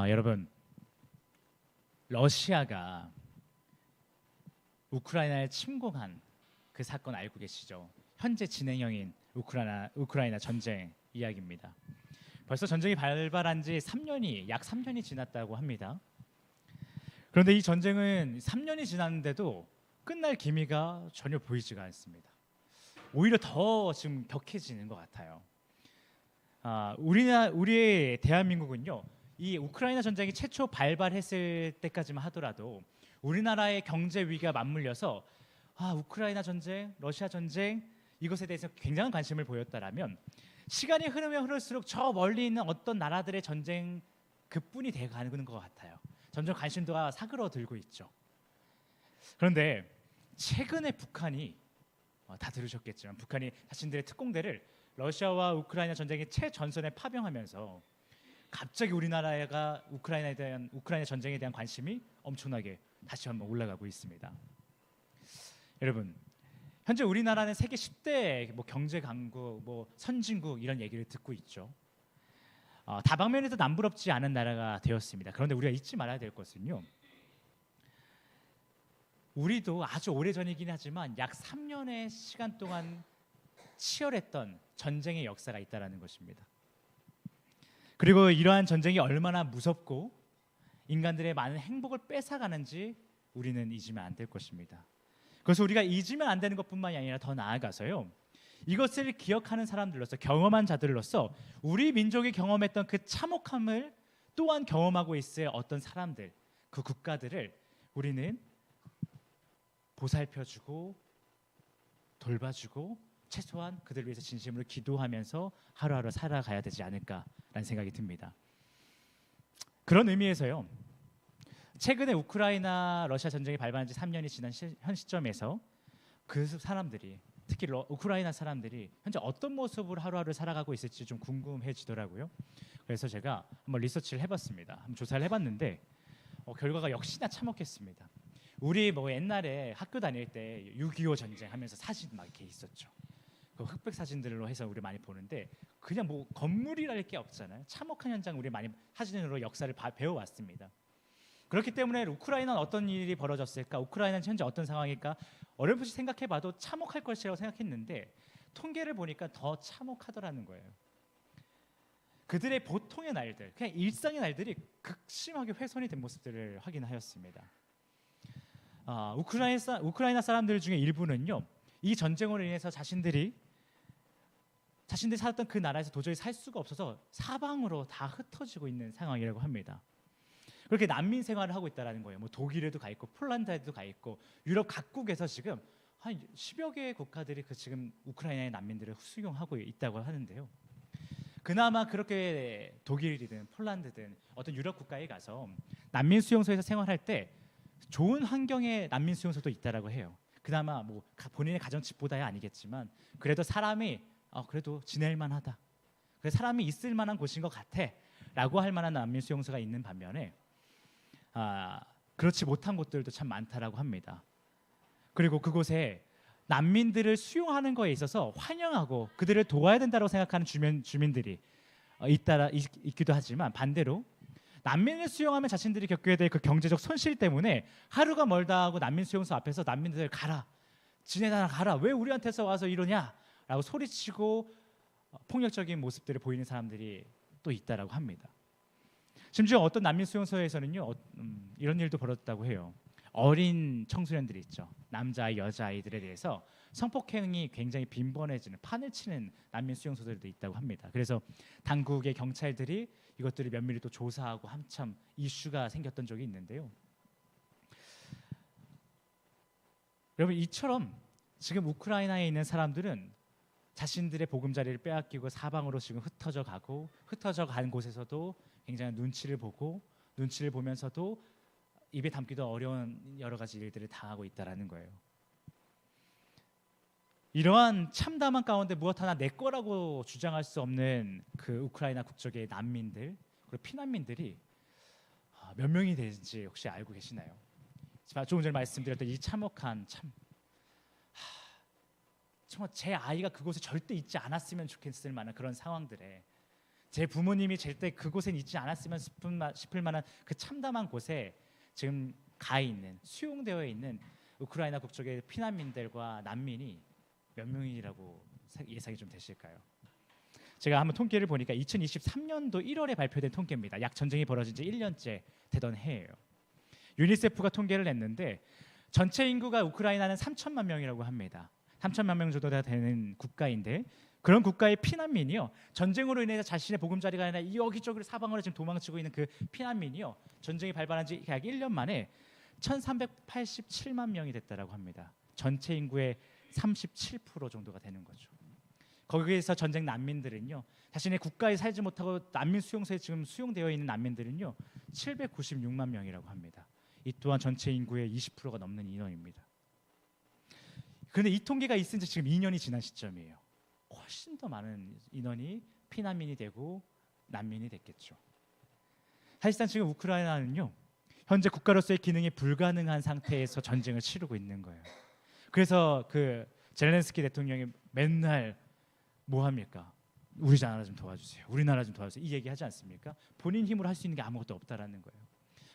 여러분, 러시아가 우크라이나에 침공한 그 사건 알고 계시죠? 현재 진행형인 우크라이나 전쟁 이야기입니다. 벌써 전쟁이 발발한 지 약 3년이 지났다고 합니다. 그런데 이 전쟁은 3년이 지났는데도 끝날 기미가 전혀 보이지가 않습니다. 오히려 더 지금 격해지는 것 같아요. 우리의 대한민국은요, 이 우크라이나 전쟁이 최초 발발했을 때까지만 하더라도 우리나라의 경제 위기가 맞물려서 우크라이나 전쟁, 러시아 전쟁 이것에 대해서 굉장한 관심을 보였다라면 시간이 흐르면 흐를수록 저 멀리 있는 어떤 나라들의 전쟁 그뿐이 돼가는 것 같아요. 점점 관심도가 사그러들고 있죠. 그런데 최근에 북한이 다 들으셨겠지만 북한이 자신들의 특공대를 러시아와 우크라이나 전쟁의 최전선에 파병하면서 갑자기 우리나라가 우크라이나 전쟁에 대한 관심이 엄청나게 다시 한번 올라가고 있습니다. 여러분, 현재 우리나라는 세계 10대 경제 강국, 선진국 이런 얘기를 듣고 있죠. 다방면에서 남부럽지 않은 나라가 되었습니다. 그런데 우리가 잊지 말아야 될 것은요, 우리도 아주 오래전이긴 하지만 약 3년의 시간 동안 치열했던 전쟁의 역사가 있다는 것입니다. 그리고 이러한 전쟁이 얼마나 무섭고 인간들의 많은 행복을 뺏어가는지 우리는 잊으면 안 될 것입니다. 그래서 우리가 잊으면 안 되는 것뿐만이 아니라 더 나아가서요, 이것을 기억하는 사람들로서, 경험한 자들로서 우리 민족이 경험했던 그 참혹함을 또한 경험하고 있을 어떤 사람들, 그 국가들을 우리는 보살펴주고 돌봐주고 최소한 그들을 위해서 진심으로 기도하면서 하루하루 살아가야 되지 않을까라는 생각이 듭니다. 그런 의미에서요, 최근에 우크라이나 러시아 전쟁이 발발한 지 3년이 지난 현 시점에서 그 사람들이, 특히 우크라이나 사람들이 현재 어떤 모습으로 하루하루 살아가고 있을지 좀 궁금해지더라고요. 그래서 제가 한번 리서치를 해봤습니다. 한번 조사를 해봤는데 결과가 역시나 참혹했습니다. 우리 옛날에 학교 다닐 때 6.25 전쟁 하면서 사진 막 이렇게 있었죠. 그 흑백 사진들로 해서 우리 많이 보는데 그냥 건물이랄 게 없잖아요. 참혹한 현장 우리 많이 사진으로 역사를 배워왔습니다. 그렇기 때문에 우크라이나는 어떤 일이 벌어졌을까? 우크라이나는 현재 어떤 상황일까? 어렴풋이 생각해봐도 참혹할 것이라고 생각했는데 통계를 보니까 더 참혹하더라는 거예요. 그들의 보통의 날들, 그냥 일상의 날들이 극심하게 훼손이 된 모습들을 확인하였습니다. 우크라이나 사람들 중에 일부는요, 이 전쟁으로 인해서 자신들이 살았던 그 나라에서 도저히 살 수가 없어서 사방으로 다 흩어지고 있는 상황이라고 합니다. 그렇게 난민 생활을 하고 있다는 거예요. 독일에도 가 있고 폴란드에도 가 있고 유럽 각국에서 지금 한 10여 개의 국가들이 지금 우크라이나의 난민들을 수용하고 있다고 하는데요. 그나마 그렇게 독일이든 폴란드든 어떤 유럽 국가에 가서 난민 수용소에서 생활할 때 좋은 환경의 난민 수용소도 있다라고 해요. 그나마 본인의 가정집보다야 아니겠지만 그래도 사람이 그래도 지낼 만하다. 그래 사람이 있을 만한 곳인 것 같아라고 할 만한 난민 수용소가 있는 반면에 그렇지 못한 곳들도 참 많다라고 합니다. 그리고 그곳에 난민들을 수용하는 거에 있어서 환영하고 그들을 도와야 된다고 생각하는 주민들이 있기도 하지만 반대로 난민을 수용하면 자신들이 겪게 될 그 경제적 손실 때문에 하루가 멀다 하고 난민 수용소 앞에서 난민들 가라, 지네 나라 가라, 왜 우리한테서 와서 이러냐라고 소리치고 폭력적인 모습들을 보이는 사람들이 또 있다라고 합니다. 심지어 어떤 난민 수용소에서는요, 이런 일도 벌어졌다고 해요. 어린 청소년들이 있죠. 남자아이, 여자아이들에 대해서 성폭행이 굉장히 빈번해지는, 판을 치는 난민 수용소들도 있다고 합니다. 그래서 당국의 경찰들이 이것들을 면밀히 또 조사하고 한참 이슈가 생겼던 적이 있는데요. 여러분, 이처럼 지금 우크라이나에 있는 사람들은 자신들의 보금자리를 빼앗기고 사방으로 지금 흩어져 간 곳에서도 굉장히 눈치를 보면서도 입에 담기도 어려운 여러 가지 일들을 당하고 있다라는 거예요. 이러한 참담한 가운데 무엇 하나 내 거라고 주장할 수 없는 그 우크라이나 국적의 난민들, 그리고 피난민들이 몇 명이 되는지 혹시 알고 계시나요? 조금 전에 말씀드렸던 이 참혹한 정말 제 아이가 그곳에 절대 있지 않았으면 좋겠을 만한 그런 상황들에 제 부모님이 절대 그곳에 있지 않았으면 싶을 만한 그 참담한 곳에 지금 가 있는, 수용되어 있는 우크라이나 국적의 피난민들과 난민이 몇 명이라고 예상이 좀 되실까요? 제가 한번 통계를 보니까 2023년도 1월에 발표된 통계입니다. 약 전쟁이 벌어진 지 1년째 되던 해예요. 유니세프가 통계를 냈는데 전체 인구가 우크라이나는 3천만 명이라고 합니다. 3천만 명 정도 되는 국가인데 그런 국가의 피난민이요, 전쟁으로 인해서 자신의 보금자리가 아니라 여기저기 사방으로 지금 도망치고 있는 그 피난민이요, 전쟁이 발발한 지 약 1년 만에 1,387만 명이 됐다라고 합니다. 전체 인구의 37% 정도가 되는 거죠. 거기에서 전쟁 난민들은요, 자신의 국가에 살지 못하고 난민 수용소에 지금 수용되어 있는 난민들은요 796만 명이라고 합니다. 이 또한 전체 인구의 20%가 넘는 인원입니다. 그런데 이 통계가 있은 지 지금 2년이 지난 시점이에요. 훨씬 더 많은 인원이 피난민이 되고 난민이 됐겠죠. 사실상 지금 우크라이나는요, 현재 국가로서의 기능이 불가능한 상태에서 전쟁을 치르고 있는 거예요. 그래서 그 젤렌스키 대통령이 맨날 뭐 합니까? 우리 나라 좀 도와주세요. 우리나라 좀 도와주세요. 이 얘기 하지 않습니까? 본인 힘으로 할 수 있는 게 아무것도 없다라는 거예요.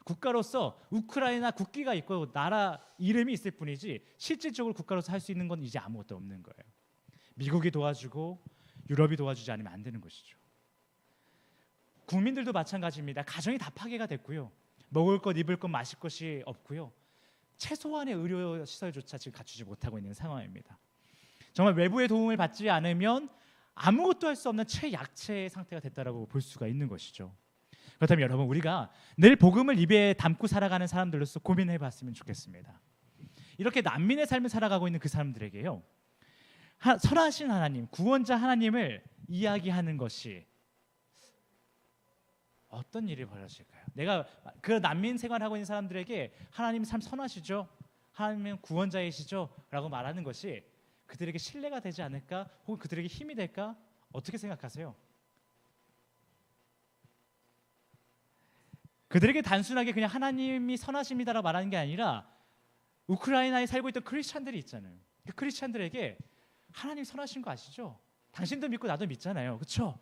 국가로서 우크라이나 국기가 있고 나라 이름이 있을 뿐이지 실질적으로 국가로서 할 수 있는 건 이제 아무것도 없는 거예요. 미국이 도와주고 유럽이 도와주지 않으면 안 되는 것이죠. 국민들도 마찬가지입니다. 가정이 다 파괴가 됐고요. 먹을 것, 입을 것, 마실 것이 없고요. 최소한의 의료 시설조차 지금 갖추지 못하고 있는 상황입니다. 정말 외부의 도움을 받지 않으면 아무것도 할 수 없는 최약체의 상태가 됐다라고 볼 수가 있는 것이죠. 그렇다면 여러분, 우리가 늘 복음을 입에 담고 살아가는 사람들로서 고민해봤으면 좋겠습니다. 이렇게 난민의 삶을 살아가고 있는 그 사람들에게요, 선하신 하나님, 구원자 하나님을 이야기하는 것이 어떤 일이 벌어질까요? 내가 그 난민 생활하고 있는 사람들에게 하나님 참 선하시죠? 하나님은 구원자이시죠? 라고 말하는 것이 그들에게 신뢰가 되지 않을까? 혹은 그들에게 힘이 될까? 어떻게 생각하세요? 그들에게 단순하게 그냥 하나님이 선하십니다라고 말하는 게 아니라 우크라이나에 살고 있던 크리스찬들이 있잖아요. 그 크리스찬들에게 하나님 선하신 거 아시죠? 당신도 믿고 나도 믿잖아요. 그렇죠?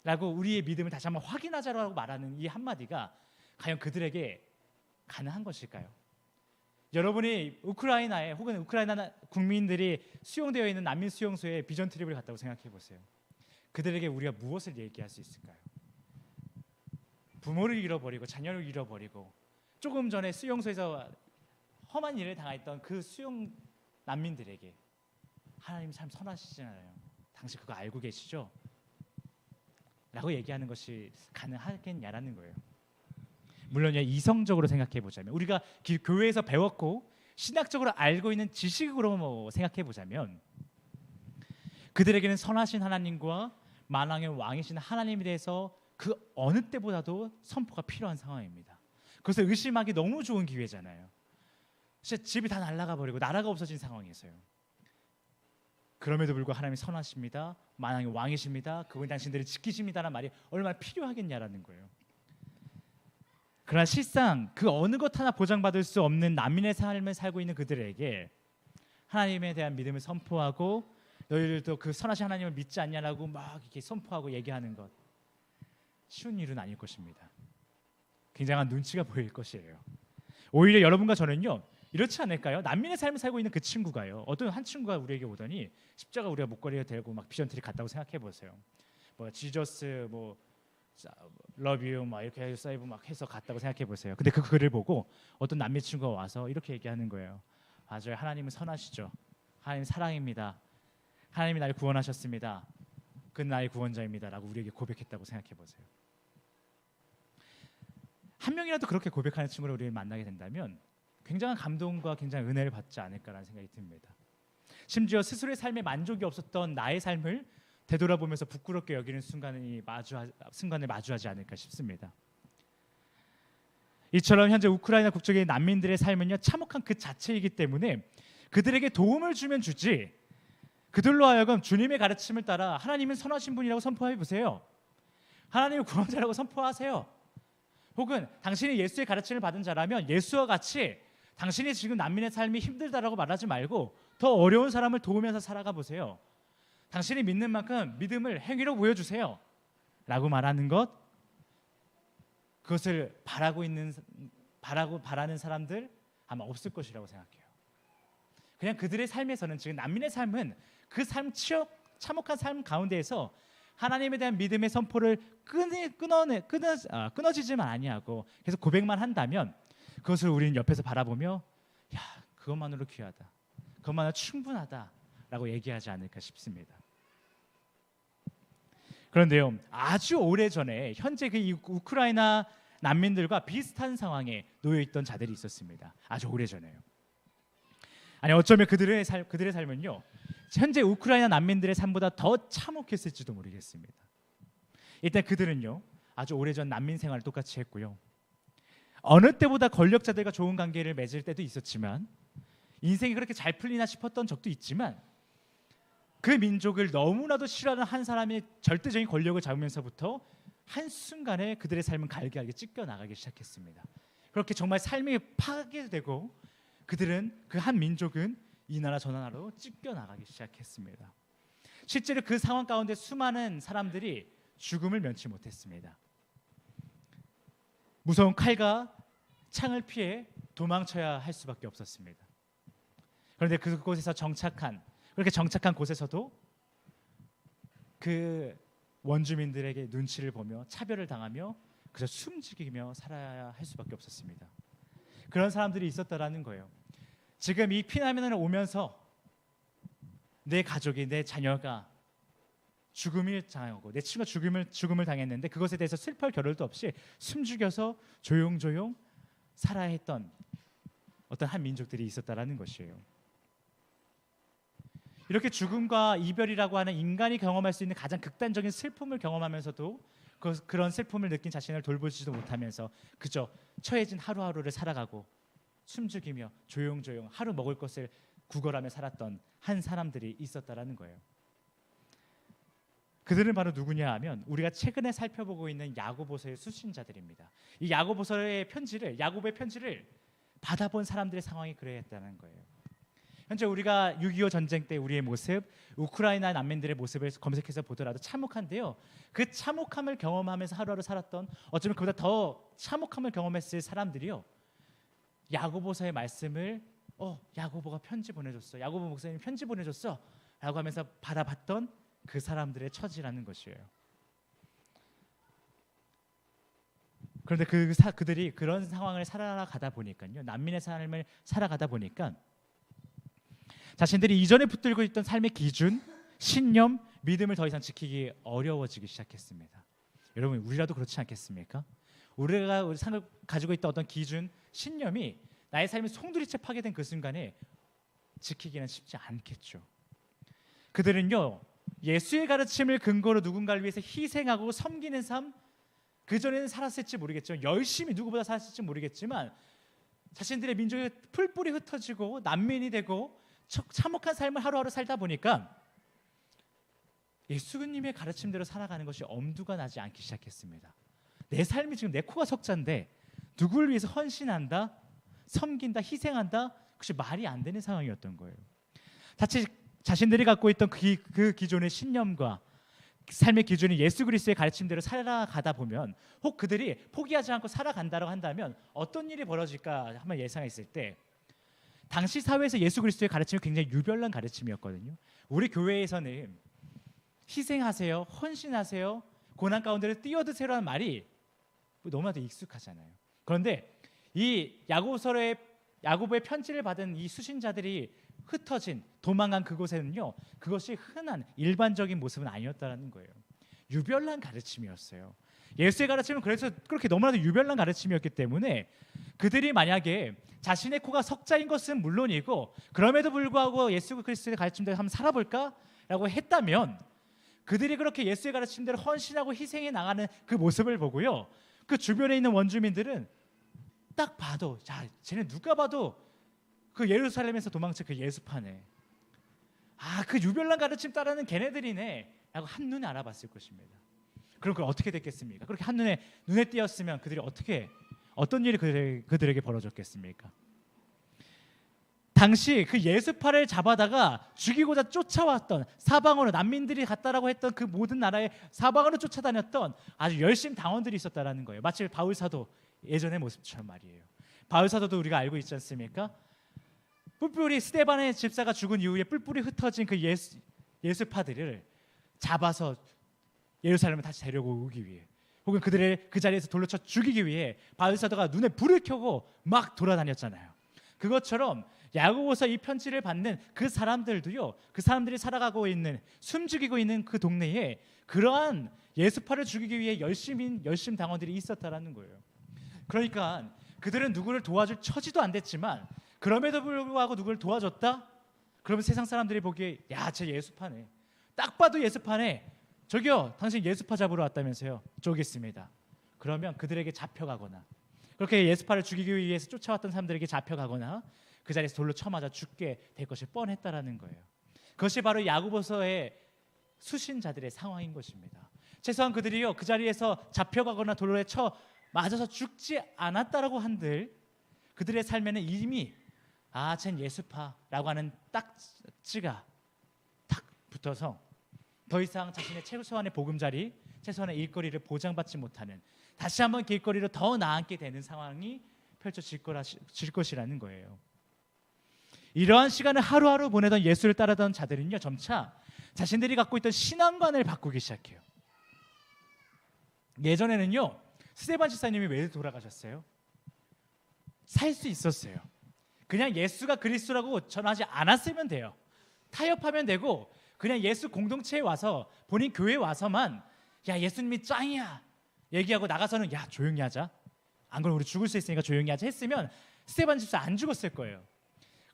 라고 우리의 믿음을 다시 한번 확인하자라고 말하는 이 한마디가 과연 그들에게 가능한 것일까요? 여러분이 우크라이나에 혹은 우크라이나 국민들이 수용되어 있는 난민 수용소에 비전 트립을 갔다고 생각해 보세요. 그들에게 우리가 무엇을 얘기할 수 있을까요? 부모를 잃어버리고 자녀를 잃어버리고 조금 전에 수용소에서 험한 일을 당했던 그 수용 난민들에게 하나님 참 선하시잖아요. 당신 그거 알고 계시죠? 라고 얘기하는 것이 가능하겠냐라는 거예요. 물론 이성적으로 생각해 보자면, 우리가 교회에서 배웠고 신학적으로 알고 있는 지식으로 생각해 보자면, 그들에게는 선하신 하나님과 만왕의 왕이신 하나님에 대해서 그 어느 때보다도 선포가 필요한 상황입니다. 그래서 의심하기 너무 좋은 기회잖아요. 진짜 집이 다 날아가 버리고 나라가 없어진 상황에서요. 그럼에도 불구하고 하나님이 선하십니다. 만왕의 왕이십니다. 그분이 당신들을 지키십니다라는 말이 얼마나 필요하겠냐라는 거예요. 그러나 실상 그 어느 것 하나 보장받을 수 없는 난민의 삶을 살고 있는 그들에게 하나님에 대한 믿음을 선포하고, 너희들도 그 선하신 하나님을 믿지 않냐라고 막 이렇게 선포하고 얘기하는 것, 쉬운 일은 아닐 것입니다. 굉장한 눈치가 보일 것이에요. 오히려 여러분과 저는요, 이렇지 않을까요? 난민의 삶을 살고 있는 그 친구가요, 어떤 한 친구가 우리에게 오더니 십자가 우리가 목걸이에 대고 막 비전트리 갔다고 생각해 보세요. 뭐 지저스 뭐 love you 막 이렇게 사이브 막 해서 갔다고 생각해 보세요. 근데 그 글을 보고 어떤 난민 친구가 와서 이렇게 얘기하는 거예요. 맞아요, 하나님은 선하시죠. 하나님 사랑입니다. 하나님이 나를 구원하셨습니다. 그는 나의 구원자입니다라고 우리에게 고백했다고 생각해 보세요. 한 명이라도 그렇게 고백하는 친구를 우리가 만나게 된다면 굉장한 감동과 굉장한 은혜를 받지 않을까라는 생각이 듭니다. 심지어 스스로의 삶에 만족이 없었던 나의 삶을 되돌아보면서 부끄럽게 여기는 순간을 마주하지 않을까 싶습니다. 이처럼 현재 우크라이나 국적의 난민들의 삶은요, 참혹한 그 자체이기 때문에 그들에게 도움을 주면 주지, 그들로 하여금 주님의 가르침을 따라 하나님은 선하신 분이라고 선포해 보세요. 하나님은 구원자라고 선포하세요. 혹은 당신이 예수의 가르침을 받은 자라면 예수와 같이 당신이 지금 난민의 삶이 힘들다라고 말하지 말고 더 어려운 사람을 도우면서 살아가 보세요. 당신이 믿는 만큼 믿음을 행위로 보여주세요. 라고 말하는 것, 그것을 바라는 사람들 아마 없을 것이라고 생각해요. 그냥 그들의 삶에서는, 지금 난민의 삶은 그 삶, 참혹한 삶 가운데에서 하나님에 대한 믿음의 선포를 끊어지지만 아니하고 계속 고백만 한다면, 그것을 우리는 옆에서 바라보며 야, 그것만으로 귀하다, 그것만으로 충분하다라고 얘기하지 않을까 싶습니다. 그런데요, 아주 오래전에 현재 그 우크라이나 난민들과 비슷한 상황에 놓여 있던 자들이 있었습니다. 아주 오래전에요. 아니, 어쩌면 그들의 삶은요, 현재 우크라이나 난민들의 삶보다 더 참혹했을지도 모르겠습니다. 일단 그들은요, 아주 오래전 난민 생활을 똑같이 했고요, 어느 때보다 권력자들과 좋은 관계를 맺을 때도 있었지만, 인생이 그렇게 잘 풀리나 싶었던 적도 있지만, 그 민족을 너무나도 싫어하는 한 사람이 절대적인 권력을 잡으면서부터 한순간에 그들의 삶은 갈기갈기 찢겨나가기 시작했습니다. 그렇게 정말 삶이 파괴되고, 그들은, 그 한 민족은 이 나라 저 나라로 찢겨나가기 시작했습니다. 실제로 그 상황 가운데 수많은 사람들이 죽음을 면치 못했습니다. 무서운 칼과 창을 피해 도망쳐야 할 수밖에 없었습니다. 그런데 그곳에서 그렇게 정착한 곳에서도 그 원주민들에게 눈치를 보며 차별을 당하며 그저 숨죽이며 살아야 할 수밖에 없었습니다. 그런 사람들이 있었다라는 거예요. 지금 이 피난민을 오면서 내 가족이, 내 자녀가 죽음을 당하고 내 친구가 죽음을 당했는데, 그것에 대해서 슬퍼할 겨를도 없이 숨죽여서 조용조용 살아야 했던 어떤 한 민족들이 있었다라는 것이에요. 이렇게 죽음과 이별이라고 하는 인간이 경험할 수 있는 가장 극단적인 슬픔을 경험하면서도 그런 슬픔을 느낀 자신을 돌보지도 못하면서 그저 처해진 하루하루를 살아가고 숨죽이며 조용조용 하루 먹을 것을 구걸하며 살았던 한 사람들이 있었다라는 거예요. 그들은 바로 누구냐 하면, 우리가 최근에 살펴보고 있는 야고보서의 수신자들입니다. 이 야고보의 편지를 받아본 사람들의 상황이 그랬다는 거예요. 현재 우리가 6.25 전쟁 때 우리의 모습, 우크라이나 난민들의 모습을 검색해서 보더라도 참혹한데요, 그 참혹함을 경험하면서 하루하루 살았던, 어쩌면 그보다 더 참혹함을 경험했을 사람들이요, 야고보서의 말씀을 야고보가 편지 보내줬어, 야고보 목사님이 편지 보내줬어 라고 하면서 받아봤던 그 사람들의 처지라는 것이에요. 그런데 그들이 그런 상황을 살아가다 보니까요, 난민의 삶을 살아가다 보니까 자신들이 이전에 붙들고 있던 삶의 기준, 신념, 믿음을 더 이상 지키기 어려워지기 시작했습니다. 여러분, 우리라도 그렇지 않겠습니까? 우리가 가지고 있던 어떤 기준, 신념이 나의 삶이 송두리째 파괴된 그 순간에 지키기는 쉽지 않겠죠. 그들은요, 예수의 가르침을 근거로 누군가를 위해서 희생하고 섬기는 삶, 그전에는 살았을지 모르겠지만, 열심히 누구보다 살았을지 모르겠지만, 자신들의 민족이 풀뿌리 흩어지고 난민이 되고 참혹한 삶을 하루하루 살다 보니까 예수님의 가르침대로 살아가는 것이 엄두가 나지 않기 시작했습니다. 내 삶이 지금 내 코가 석자인데 누구를 위해서 헌신한다, 섬긴다, 희생한다, 그것이 말이 안 되는 상황이었던 거예요. 자신들이 갖고 있던 그 기존의 신념과 삶의 기준이 예수 그리스도의 가르침대로 살아가다 보면, 혹 그들이 포기하지 않고 살아간다고 한다면 어떤 일이 벌어질까 한번 예상했을 때, 당시 사회에서 예수 그리스도의 가르침이 굉장히 유별난 가르침이었거든요. 우리 교회에서는 희생하세요, 헌신하세요, 고난 가운데를 뛰어드세요라는 말이 너무나도 익숙하잖아요. 그런데 이 야고보의 편지를 받은 이 수신자들이 흩어진, 도망간 그곳에는요, 그것이 흔한 일반적인 모습은 아니었다는 거예요. 유별난 가르침이었어요. 예수의 가르침은 그래서 그렇게 너무나도 유별난 가르침이었기 때문에, 그들이 만약에 자신의 코가 석자인 것은 물론이고 그럼에도 불구하고 예수 그리스도의 가르침대로 한번 살아볼까라고 했다면, 그들이 그렇게 예수의 가르침대로 헌신하고 희생해 나가는 그 모습을 보고요, 그 주변에 있는 원주민들은 딱 봐도, 자, 쟤네 누가 봐도 그 예루살렘에서 도망친 그 예수파네, 그 유별난 가르침 따르는 걔네들이네 라고 한눈에 알아봤을 것입니다. 그럼 그걸 어떻게 됐겠습니까? 그렇게 눈에 띄었으면 그들이 어떤 일이 그들에게 벌어졌겠습니까? 당시 그 예수파를 잡아다가 죽이고자 쫓아왔던 사방으로 난민들이 갔다라고 했던 그 모든 나라에 사방으로 쫓아다녔던 아주 열심 당원들이 있었다라는 거예요. 마치 바울 사도 예전의 모습처럼 말이에요. 바울 사도도 우리가 알고 있지 않습니까? 뿔뿔이 스데반의 집사가 죽은 이후에 뿔뿔이 흩어진 그 예수파들을 잡아서 예루살렘을 다시 데려오기 위해, 혹은 그들을 그 자리에서 돌로 쳐 죽이기 위해 바울 사도가 눈에 불을 켜고 막 돌아다녔잖아요. 그것처럼 야고보서 이 편지를 받는 그 사람들도요, 그 사람들이 살아가고 있는, 숨죽이고 있는 그 동네에 그러한 예수파를 죽이기 위해 열심 당원들이 있었다라는 거예요. 그러니까 그들은 누구를 도와줄 처지도 안 됐지만 그럼에도 불구하고 누구를 도와줬다? 그러면 세상 사람들이 보기에 야, 쟤 예수파네, 딱 봐도 예수파네, 저기요 당신 예수파 잡으러 왔다면서요, 저기 있습니다. 그러면 그들에게 잡혀가거나, 그렇게 예수파를 죽이기 위해서 쫓아왔던 사람들에게 잡혀가거나 그 자리에서 돌로 쳐맞아 죽게 될 것이 뻔했다라는 거예요. 그것이 바로 야고보서의 수신자들의 상황인 것입니다. 최소한 그들이요, 그 자리에서 잡혀가거나 돌로 쳐 맞아서 죽지 않았다라고 한들 그들의 삶에는 이미 쟨 예수파라고 하는 딱지가 탁 붙어서 더 이상 자신의 최소한의 보금자리, 최소한의 일거리를 보장받지 못하는, 다시 한번 길거리로 더 나앉게 되는 상황이 펼쳐질 것이라는 거예요. 이러한 시간을 하루하루 보내던 예수를 따르던 자들은요, 점차 자신들이 갖고 있던 신앙관을 바꾸기 시작해요. 예전에는요, 스데반 집사님이 왜 돌아가셨어요? 살 수 있었어요. 그냥 예수가 그리스도라고 전하지 않았으면 돼요. 타협하면 되고 그냥 예수 공동체에 와서, 본인 교회에 와서만 야, 예수님이 짱이야 얘기하고 나가서는 야, 조용히 하자, 안 그러면 우리 죽을 수 있으니까 조용히 하자 했으면 스데반 집사 안 죽었을 거예요.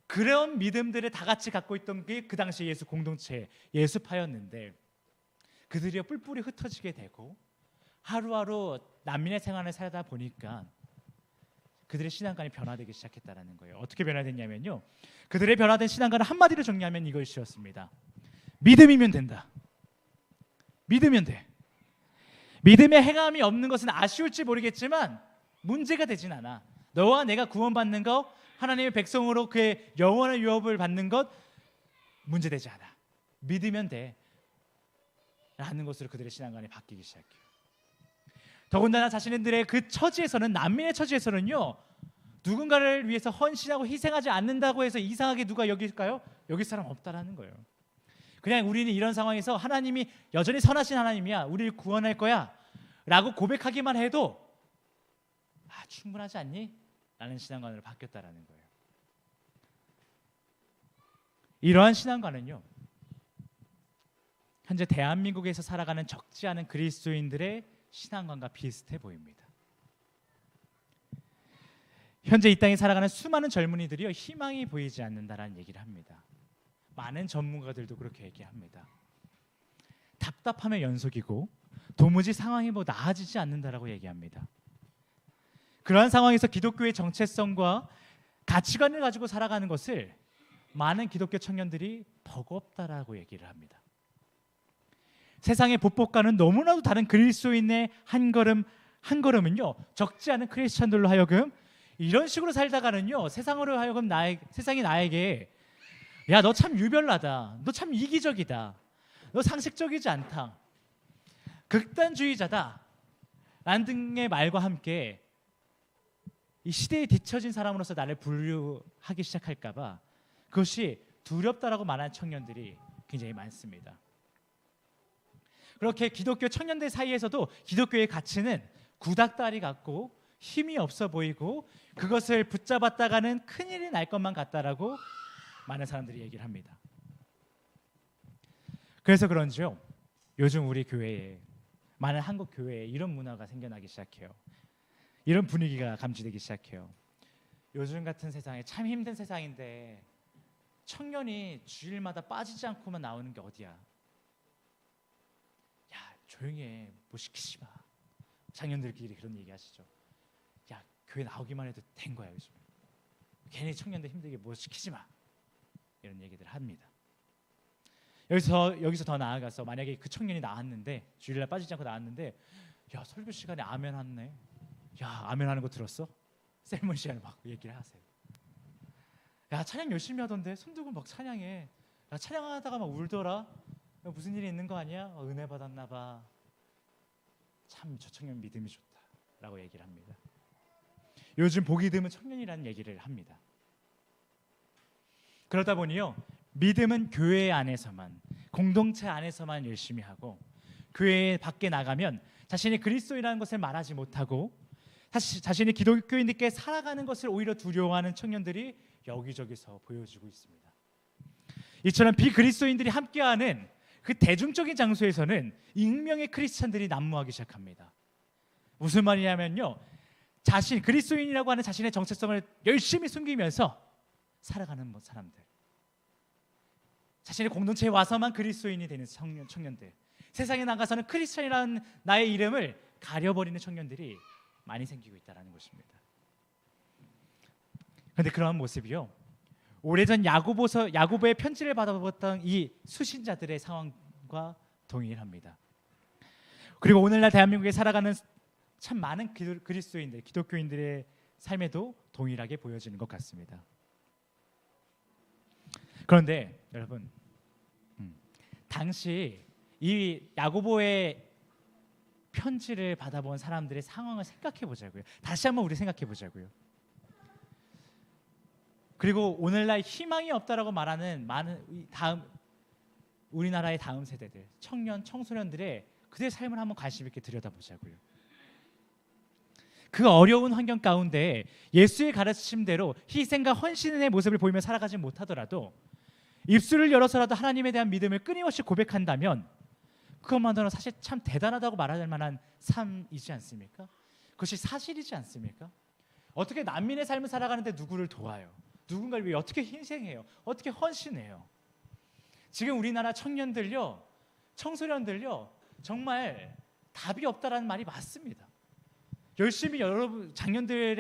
그런 믿음들을 다 같이 갖고 있던 게 그 당시 예수 공동체, 예수파였는데 그들이 뿔뿔이 흩어지게 되고 하루하루 난민의 생활을 살다 보니까 그들의 신앙관이 변화되기 시작했다는 거예요. 어떻게 변화됐냐면요, 그들의 변화된 신앙관을 한마디로 정리하면 이것이었습니다. 믿음이면 된다. 믿으면 돼. 믿음의 행함이 없는 것은 아쉬울지 모르겠지만 문제가 되진 않아. 너와 내가 구원받는 것, 하나님의 백성으로 그의 영원한 유업을 받는 것 문제되지 않아. 믿으면 돼 라는 것으로 그들의 신앙관이 바뀌기 시작해요. 더군다나 자신들의 그 처지에서는, 난민의 처지에서는요, 누군가를 위해서 헌신하고 희생하지 않는다고 해서 이상하게 누가 여길까요? 여길 사람 없다라는 거예요. 그냥 우리는 이런 상황에서 하나님이 여전히 선하신 하나님이야, 우리를 구원할 거야 라고 고백하기만 해도 충분하지 않니? 라는 신앙관으로 바뀌었다라는 거예요. 이러한 신앙관은요, 현재 대한민국에서 살아가는 적지 않은 그리스도인들의 신앙관과 비슷해 보입니다. 현재 이 땅에 살아가는 수많은 젊은이들이요, 희망이 보이지 않는다라는 얘기를 합니다. 많은 전문가들도 그렇게 얘기합니다. 답답함의 연속이고 도무지 상황이 나아지지 않는다라고 얘기합니다. 그러한 상황에서 기독교의 정체성과 가치관을 가지고 살아가는 것을 많은 기독교 청년들이 버겁다라고 얘기를 합니다. 세상의 보법과는 너무나도 다른 그리스도인의 한 걸음은요, 적지 않은 크리스천들로 하여금 이런 식으로 살다가는요, 세상으로 하여금 세상이 나에게 야, 너 참 유별나다, 너 참 이기적이다, 너 상식적이지 않다, 극단주의자다 라는 등의 말과 함께 이 시대에 뒤처진 사람으로서 나를 분류하기 시작할까 봐 그것이 두렵다라고 말하는 청년들이 굉장히 많습니다. 그렇게 기독교 청년들 사이에서도 기독교의 가치는 구닥다리 같고 힘이 없어 보이고 그것을 붙잡았다가는 큰일이 날 것만 같다라고 많은 사람들이 얘기를 합니다. 그래서 그런지요, 요즘 우리 교회에, 많은 한국 교회에 이런 문화가 생겨나기 시작해요. 이런 분위기가 감지되기 시작해요. 요즘 같은 세상에, 참 힘든 세상인데 청년이 주일마다 빠지지 않고만 나오는 게 어디야? 야, 조용히 해, 뭐 시키지 마. 장년들끼리 그런 얘기 하시죠. 야, 교회 나오기만 해도 된 거야 요즘. 괜히 청년들 힘들게 뭐 시키지 마. 이런 얘기들 합니다. 여기서 더 나아가서 만약에 그 청년이 나왔는데, 주일날 빠지지 않고 나왔는데, 야, 설교 시간에 아멘 하네. 야, 아멘 하는 거 들었어? 셀몬 시간에 막 얘기를 하세요. 야, 찬양 열심히 하던데 손 들고 막 찬양해. 야, 찬양하다가 막 울더라. 야, 무슨 일이 있는 거 아니야? 은혜 받았나 봐. 참 저 청년 믿음이 좋다라고 얘기를 합니다. 요즘 보기 드문 청년이라는 얘기를 합니다. 그러다 보니요, 믿음은 교회 안에서만, 공동체 안에서만 열심히 하고 교회 밖에 나가면 자신이 그리스도인이라는 것을 말하지 못하고 자신이 기독교인들께 살아가는 것을 오히려 두려워하는 청년들이 여기저기서 보여지고 있습니다. 이처럼 비그리스도인들이 함께하는 그 대중적인 장소에서는 익명의 크리스찬들이 난무하기 시작합니다. 무슨 말이냐면요, 그리스도인이라고 하는 자신의 정체성을 열심히 숨기면서 살아가는 사람들, 자신의 공동체에 와서만 그리스도인이 되는 청년들, 세상에 나가서는 크리스찬이라는 나의 이름을 가려버리는 청년들이 많이 생기고 있다는 것입니다. 그런데 그러한 모습이요, 오래전 야고보의 편지를 받아봤던 이 수신자들의 상황과 동일합니다. 그리고 오늘날 대한민국에 살아가는 참 많은 그리스도인들, 기독교인들의 삶에도 동일하게 보여지는 것 같습니다. 그런데 여러분, 당시 이 야고보의 편지를 받아본 사람들의 상황을 생각해 보자고요. 다시 한번 우리 생각해 보자고요. 그리고 오늘날 희망이 없다라고 말하는 많은 우리나라의 다음 세대들, 청소년들의 그들의 삶을 한번 관심 있게 들여다보자고요. 그 어려운 환경 가운데 예수의 가르침대로 희생과 헌신의 모습을 보이며 살아가지 못하더라도 입술을 열어서라도 하나님에 대한 믿음을 끊임없이 고백한다면 그것만으로는 사실 참 대단하다고 말할 만한 삶이지 않습니까? 그것이 사실이지 않습니까? 어떻게 난민의 삶을 살아가는데 누구를 도와요? 누군가를 위해 어떻게 희생해요? 어떻게 헌신해요? 지금 우리나라 청소년들요 정말 답이 없다라는 말이 맞습니다. 열심히 여러분 작년들의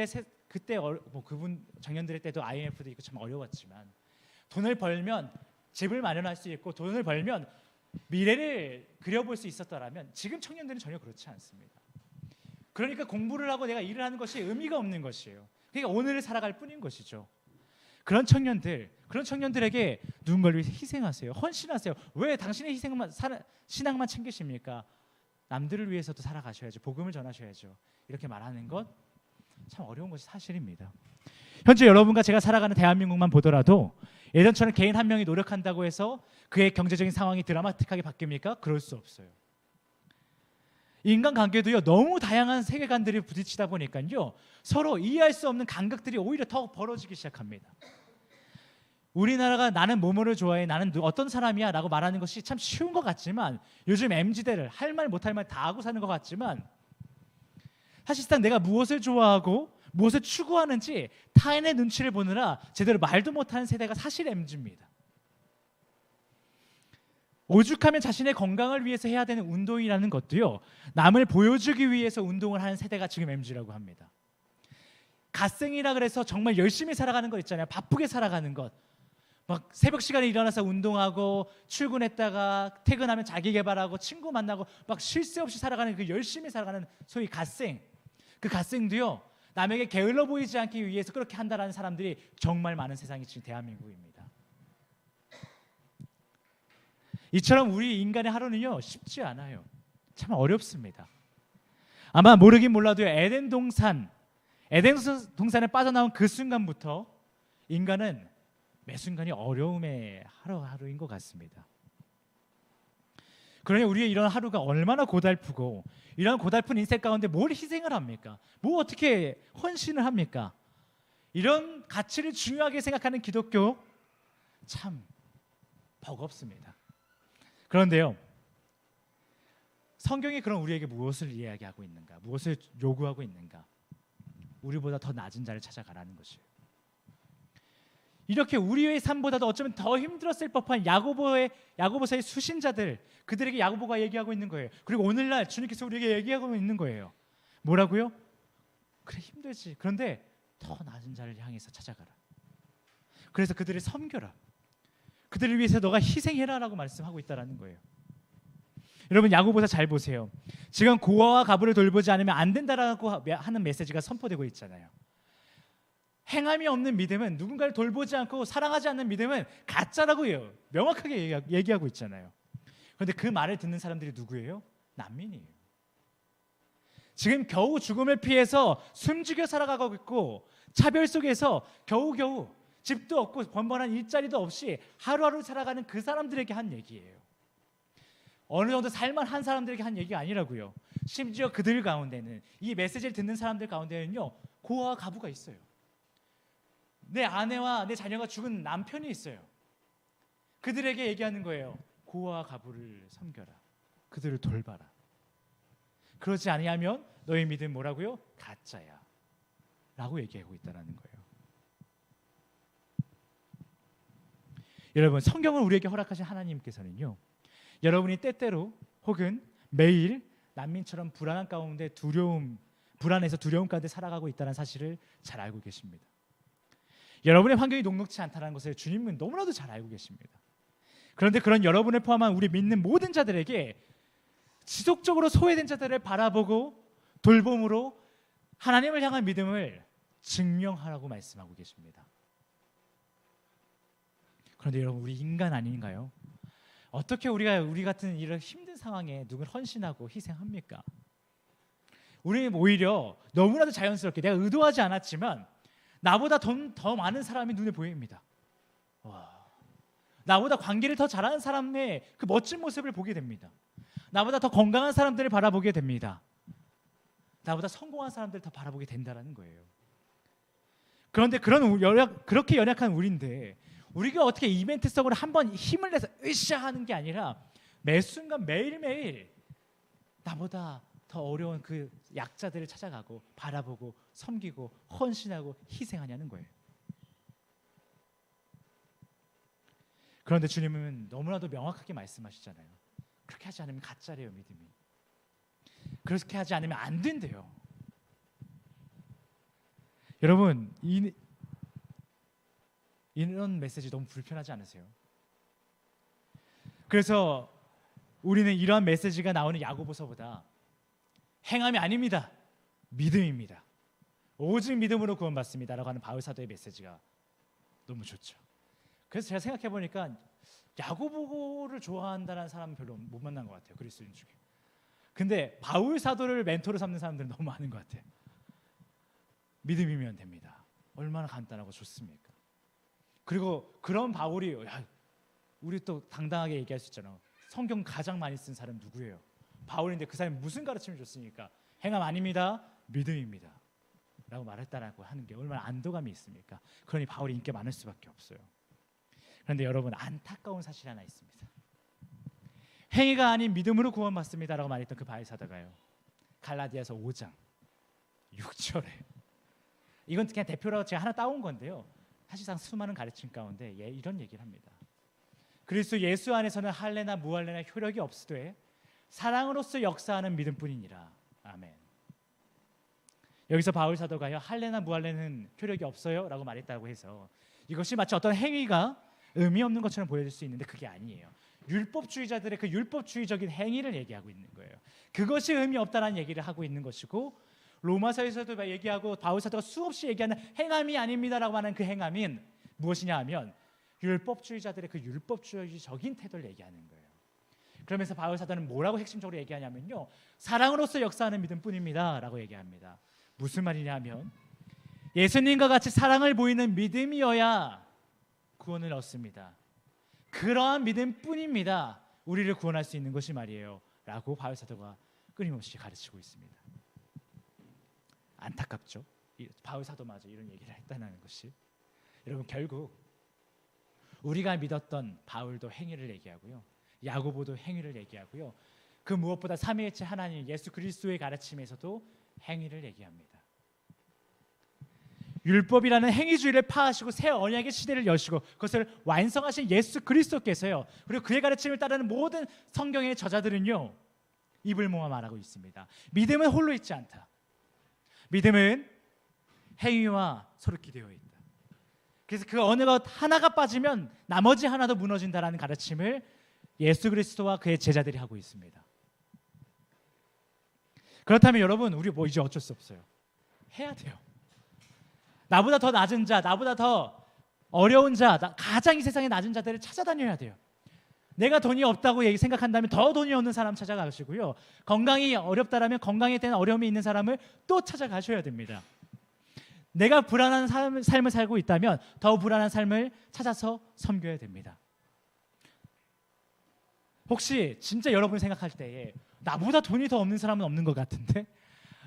그때 작년들의 때도 IMF도 있고 참 어려웠지만 돈을 벌면 집을 마련할 수 있고 돈을 벌면 미래를 그려볼 수 있었더라면 지금 청년들은 전혀 그렇지 않습니다. 그러니까 공부를 하고 내가 일을 하는 것이 의미가 없는 것이에요. 그러니까 오늘을 살아갈 뿐인 것이죠. 그런 청년들에게 누군가를 위해 희생하세요. 헌신하세요. 왜 당신의 신앙만 챙기십니까? 남들을 위해서도 살아가셔야죠. 복음을 전하셔야죠. 이렇게 말하는 것 참 어려운 것이 사실입니다. 현재 여러분과 제가 살아가는 대한민국만 보더라도 예전처럼 개인 한 명이 노력한다고 해서 그의 경제적인 상황이 드라마틱하게 바뀝니까? 그럴 수 없어요. 인간관계도요, 너무 다양한 세계관들이 부딪히다 보니까요, 서로 이해할 수 없는 간극들이 오히려 더 벌어지기 시작합니다. 우리나라가 나는 뭐뭐를 좋아해, 나는 어떤 사람이야 라고 말하는 것이 참 쉬운 것 같지만 요즘 MZ대를 할 말 못할 말 다 하고 사는 것 같지만 사실상 내가 무엇을 좋아하고 무엇을 추구하는지 타인의 눈치를 보느라 제대로 말도 못하는 세대가 사실 MZ입니다. 오죽하면 자신의 건강을 위해서 해야 되는 운동이라는 것도요, 남을 보여주기 위해서 운동을 하는 세대가 지금 MZ라고 합니다. 갓생이라 그래서 정말 열심히 살아가는 것 있잖아요. 바쁘게 살아가는 것. 막 새벽 시간에 일어나서 운동하고 출근했다가 퇴근하면 자기 개발하고 친구 만나고 막 쉴 새 없이 살아가는 그 열심히 살아가는 소위 갓생. 그 갓생도요, 남에게 게을러 보이지 않기 위해서 그렇게 한다라는 사람들이 정말 많은 세상이 지금 대한민국입니다. 이처럼 우리 인간의 하루는요 쉽지 않아요. 참 어렵습니다. 아마 모르긴 몰라도 에덴 동산에 빠져나온 그 순간부터 인간은 매 순간이 어려움의 하루하루인 것 같습니다. 그러니 우리의 이런 하루가 얼마나 고달프고 이런 고달픈 인생 가운데 뭘 희생을 합니까? 뭐 어떻게 헌신을 합니까? 이런 가치를 중요하게 생각하는 기독교 참 버겁습니다. 그런데요, 성경이 그럼 우리에게 무엇을 이야기하고 있는가? 무엇을 요구하고 있는가? 우리보다 더 낮은 자를 찾아가라는 것이에요. 이렇게 우리의 삶보다도 어쩌면 더 힘들었을 법한 야고보서의 수신자들, 그들에게 야고보가 얘기하고 있는 거예요. 그리고 오늘날 주님께서 우리에게 얘기하고 있는 거예요. 뭐라고요? 그래, 힘들지. 그런데 더 낮은 자를 향해서 찾아가라. 그래서 그들을 섬겨라. 그들을 위해서 너가 희생해라라고 말씀하고 있다라는 거예요. 여러분, 야고보서 잘 보세요. 지금 고아와 과부를 돌보지 않으면 안 된다라고 하는 메시지가 선포되고 있잖아요. 행함이 없는 믿음은, 누군가를 돌보지 않고 사랑하지 않는 믿음은 가짜라고 명확하게 얘기하고 있잖아요. 그런데 그 말을 듣는 사람들이 누구예요? 난민이에요. 지금 겨우 죽음을 피해서 숨죽여 살아가고 있고 차별 속에서 겨우겨우 집도 없고 번번한 일자리도 없이 하루하루 살아가는 그 사람들에게 한 얘기예요. 어느 정도 살만한 사람들에게 한 얘기가 아니라고요. 심지어 그들 가운데는, 이 메시지를 듣는 사람들 가운데는요, 고아와 가부가 있어요. 내 아내와 내 자녀가 죽은 남편이 있어요. 그들에게 얘기하는 거예요. 고아와 가부를 섬겨라. 그들을 돌봐라. 그러지 아니하면 너의 믿음 뭐라고요? 가짜야 라고 얘기하고 있다는 거예요. 여러분, 성경을 우리에게 허락하신 하나님께서는요, 여러분이 때때로 혹은 매일 난민처럼 불안한 가운데 불안해서 두려움 가운데 살아가고 있다는 사실을 잘 알고 계십니다. 여러분의 환경이 녹록지 않다는 것을 주님은 너무나도 잘 알고 계십니다. 그런데 그런 여러분을 포함한 우리 믿는 모든 자들에게 지속적으로 소외된 자들을 바라보고 돌봄으로 하나님을 향한 믿음을 증명하라고 말씀하고 계십니다. 그런데 여러분, 우리 인간 아닌가요? 어떻게 우리 같은 이런 힘든 상황에 누굴 헌신하고 희생합니까? 우리는 오히려 너무나도 자연스럽게, 내가 의도하지 않았지만 나보다 더 많은 사람이 눈에 보입니다. 나보다 관계를 더 잘하는 사람의 그 멋진 모습을 보게 됩니다. 나보다 더 건강한 사람들을 바라보게 됩니다. 나보다 성공한 사람들을 더 바라보게 된다는 거예요. 그런데 그렇게 연약한 우리인데, 우리가 어떻게 이벤트성으로 한번 힘을 내서 으쌰 하는 게 아니라 매 순간 매일매일 나보다 더 어려운 그 약자들을 찾아가고 바라보고 섬기고 헌신하고 희생하냐는 거예요. 그런데 주님은 너무나도 명확하게 말씀하시잖아요. 그렇게 하지 않으면 가짜래요, 믿음이. 그렇게 하지 않으면 안 된대요. 여러분, 이런 메시지 너무 불편하지 않으세요? 그래서 우리는 이러한 메시지가 나오는 야고보서보다 행함이 아닙니다, 믿음입니다. 오직 믿음으로 구원받습니다라고 하는 바울 사도의 메시지가 너무 좋죠. 그래서 제가 생각해 보니까 야고보를 좋아한다는 사람은 별로 못 만난 것 같아요, 그리스도인 중에. 근데 바울 사도를 멘토로 삼는 사람들은 너무 많은 것 같아요. 믿음이면 됩니다. 얼마나 간단하고 좋습니까? 그리고 그런 바울이, 우리 또 당당하게 얘기할 수 있잖아요. 성경 가장 많이 쓴 사람 누구예요? 바울인데 그 사람이 무슨 가르침을 줬습니까? 행함 아닙니다, 믿음입니다 라고 말했다라고 하는 게 얼마나 안도감이 있습니까? 그러니 바울이 인기가 많을 수밖에 없어요. 그런데 여러분, 안타까운 사실이 하나 있습니다. 행위가 아닌 믿음으로 구원받습니다라고 말했던 그 바울 사도가요, 갈라디아서 5장 6절에, 이건 그냥 대표로 제가 하나 따온 건데요, 사실상 수많은 가르침 가운데 이런 얘기를 합니다. 그리스도 예수 안에서는 할례나 무할례나 효력이 없으되 사랑으로서 역사하는 믿음뿐이니라. 아멘. 여기서 바울 사도가요, 할례나 무할례는 효력이 없어요 라고 말했다고 해서 이것이 마치 어떤 행위가 의미 없는 것처럼 보여질 수 있는데 그게 아니에요. 율법주의자들의 그 율법주의적인 행위를 얘기하고 있는 거예요. 그것이 의미 없다는 얘기를 하고 있는 것이고, 로마서에서도 얘기하고 바울 사도가 수없이 얘기하는 행함이 아닙니다라고 하는 그 행함인 무엇이냐 하면 율법주의자들의 그 율법주의적인 태도를 얘기하는 거예요. 그러면서 바울 사도는 뭐라고 핵심적으로 얘기하냐면요, 사랑으로서 역사하는 믿음뿐입니다 라고 얘기합니다. 무슨 말이냐 하면 예수님과 같이 사랑을 보이는 믿음이어야 구원을 얻습니다. 그러한 믿음뿐입니다 우리를 구원할 수 있는 것이 말이에요 라고 바울 사도가 끊임없이 가르치고 있습니다. 안타깝죠? 바울 사도마저 이런 얘기를 했다는 것이. 여러분, 결국 우리가 믿었던 바울도 행위를 얘기하고요, 야고보도 행위를 얘기하고요, 그 무엇보다 삼위일체 하나님 예수 그리스도의 가르침에서도 행위를 얘기합니다. 율법이라는 행위주의를 파하시고 새 언약의 시대를 여시고 그것을 완성하신 예수 그리스도께서요, 그리고 그의 가르침을 따르는 모든 성경의 저자들은요, 입을 모아 말하고 있습니다. 믿음은 홀로 있지 않다. 믿음은 행위와 서로 기대어 있다. 그래서 그 어느 것 하나가 빠지면 나머지 하나도 무너진다라는 가르침을 예수 그리스도와 그의 제자들이 하고 있습니다. 그렇다면 여러분, 우리 이제 어쩔 수 없어요. 해야 돼요. 나보다 더 낮은 자, 나보다 더 어려운 자, 가장 이 세상에 낮은 자들을 찾아다녀야 돼요. 내가 돈이 없다고 생각한다면 더 돈이 없는 사람 찾아가시고요. 건강이 어렵다라면 건강에 대한 어려움이 있는 사람을 또 찾아가셔야 됩니다. 내가 불안한 삶을 살고 있다면 더 불안한 삶을 찾아서 섬겨야 됩니다. 혹시 진짜 여러분이 생각할 때에 나보다 돈이 더 없는 사람은 없는 것 같은데,